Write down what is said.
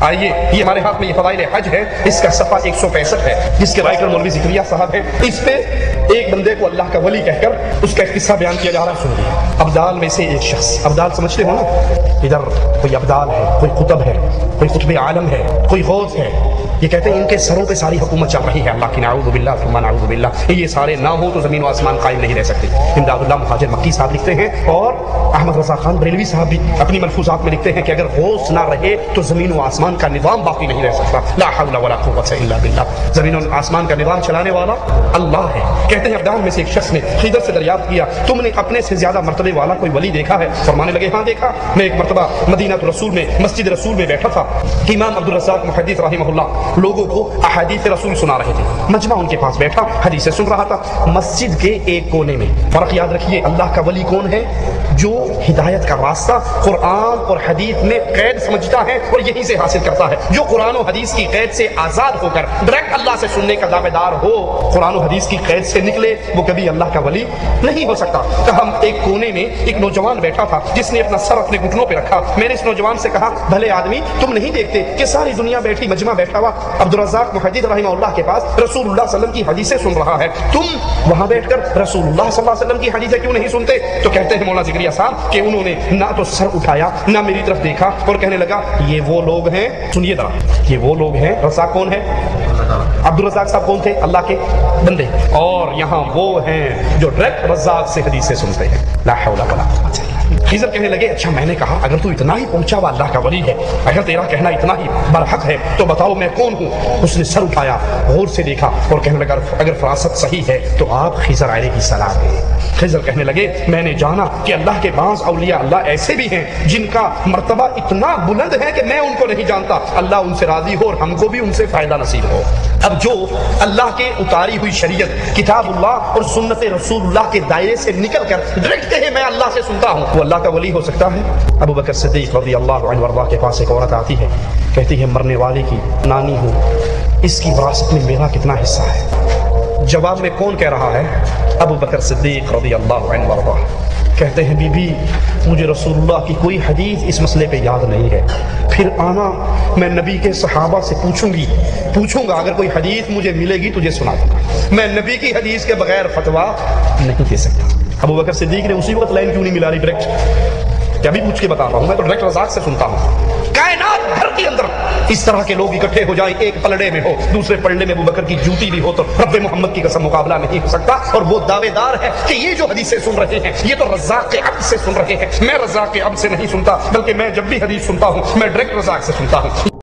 آئیے یہ ہمارے ہاتھ میں یہ فضائل حج ہے، اس کا صفحہ 165 ہے، جس کے رائٹر مولوی ذکریہ صاحب ہیں۔ اس پہ ایک بندے کو اللہ کا ولی کہہ کر اس کا ایک قصہ بیان کیا جا رہا ہے، سنیے۔ ابدال میں سے ایک شخص، ابدال سمجھتے ہو نا، ادھر کوئی ابدال ہے، کوئی قطب ہے، کوئی قطب عالم ہے، کوئی غوث ہے، یہ کہتے ہیں ان کے سروں پہ ساری حکومت چل رہی ہے اللہ کی، نعوذ باللہ ثم نعوذ باللہ، یہ سارے نہ ہو تو زمین و آسمان قائم نہیں رہ سکتے۔ امداد اللہ مہاجر مکی صاحب لکھتے ہیں، اور احمد رضا خان بریلوی صاحب بھی اپنی ملفوظات میں لکھتے ہیں کہ اگر غوث نہ رہے تو زمین و آسمان کا نظام باقی نہیں رہ سکتا۔ لا حول ولا قوت الا باللہ، زمین و آسمان کا نظام چلانے والا اللہ ہے۔ کہتے ہیں ابدال میں سے ایک شخص نے خضر سے دریافت کیا، تم نے اپنے سے زیادہ مرتبے والا کوئی ولی دیکھا ہے؟ فرمانے لگے ہاں دیکھا، میں ایک مرتبہ مدینہ رسول میں مسجد رسول میں بیٹھا تھا، امام عبدالرزاق محدث رحمہ اللہ لوگوں کو احادیث رسول سنا رہے تھے، مجمع ان کے پاس بیٹھا حدیثیں سن رہا تھا۔ مسجد کے ایک کونے میں، فرق یاد رکھیے، اللہ کا ولی کون ہے؟ جو ہدایت کا راستہ قرآن اور حدیث میں قید سمجھتا ہے اور یہیں سے حاصل کرتا ہے۔ جو قرآن و حدیث کی قید سے آزاد ہو کر ڈائریکٹ اللہ سے سننے کا دعوے دار ہو، قرآن و حدیث کی قید سے نکلے، وہ کبھی اللہ کا ولی نہیں ہو سکتا۔ ہم ایک کونے میں ایک نوجوان بیٹھا تھا جس نے اپنا سر اپنے گھٹنوں پہ رکھا۔ میں نے اس نوجوان سے کہا، بھلے آدمی، تم نہیں دیکھتے کہ ساری دنیا بیٹھی، مجمع بیٹھا ہوا عبدالرزاق محدث رحمہ اللہ کے پاس رسول اللہ صلی اللہ علیہ وسلم کی حدیثیں سن رہا ہے، تم وہاں بیٹھ کر رسول اللہ صلی اللہ علیہ وسلم کی حدیثیں کیوں نہیں سنتے؟ تو کہتے ہیں مولانا ذکریہ صاحب کہ انہوں نے نہ تو سر اٹھایا نہ میری طرف دیکھا، اور کہنے لگا یہ وہ لوگ ہیں، سنیے ذرا، یہ وہ لوگ ہیں، رزاق کون ہے؟ عبدالرزاق صاحب کون تھے؟ اللہ کے بندے، اور یہاں وہ ہیں جو ڈائریکٹ رزاق سے حدیثیں سنتے ہیں۔ لا حول ولا قوت الا باللہ۔ خضر کہنے لگے، اچھا میں نے کہا اگر تو اتنا ہی پہنچا ہوا اللہ کا ولی ہے، اگر تیرا کہنا اتنا ہی برحق ہے تو بتاؤ میں کون ہوں؟ اس نے سر اٹھایا، غور سے دیکھا اور کہنے لگا اگر فراست صحیح ہے تو آپ خضر علیہ السلام ہیں۔ خضر کہنے لگے، میں نے جانا کہ اللہ کے بعض اولیاء اللہ ایسے بھی ہیں جن کا مرتبہ اتنا بلند ہے کہ میں ان کو نہیں جانتا، اللہ ان سے راضی ہو اور ہم کو بھی ان سے فائدہ نصیب ہو۔ اب جو اللہ کے اتاری ہوئی شریعت کتاب اللہ اور سنت رسول اللہ کے دائرے سے نکل کر ڈائریکٹ کہے میں اللہ سے سنتا ہوں، وہ اللہ کا ولی ہو سکتا ہے؟ ابو بکر صدیق رضی اللہ عنہ وارضاہ کے پاس ایک عورت آتی ہے، کہتی ہے مرنے والے کی نانی ہوں، اس کی وراثت میں میرا کتنا حصہ ہے؟ جواب میں کون کہہ رہا ہے؟ ابو بکر صدیق رضی اللہ عنہ وارضاہ کہتے ہیں، بی بی مجھے رسول اللہ کی کوئی حدیث اس مسئلے پہ یاد نہیں ہے، پھر آنا میں نبی کے صحابہ سے پوچھوں گا، اگر کوئی حدیث مجھے ملے گی تجھے سنا دوں گا، میں نبی کی حدیث کے بغیر فتویٰ نہیں دے سکتا۔ ابو بکر صدیق نے اسی وقت لائن کیوں نہیں ملا رہی ڈائریکٹ؟ کیا بھی پوچھ کے بتا رہا ہوں، میں تو ڈائریکٹ رزاق سے سنتا ہوں۔ کائنات بھر کے اندر اس طرح کے لوگ اکٹھے ہو جائیں، ایک پلڑے میں ہو، دوسرے پلڑے میں ابو بکر کی جوتی بھی ہو، تو رب محمد کی قسم مقابلہ نہیں ہو سکتا۔ اور وہ دعوے دار ہے کہ یہ جو حدیثیں سن رہے ہیں یہ تو رزاق کے عبد سے سن رہے ہیں، میں رزاق کے عبد سے نہیں سنتا، بلکہ میں جب بھی حدیث سنتا ہوں میں ڈائریکٹ رزاق سے سنتا ہوں۔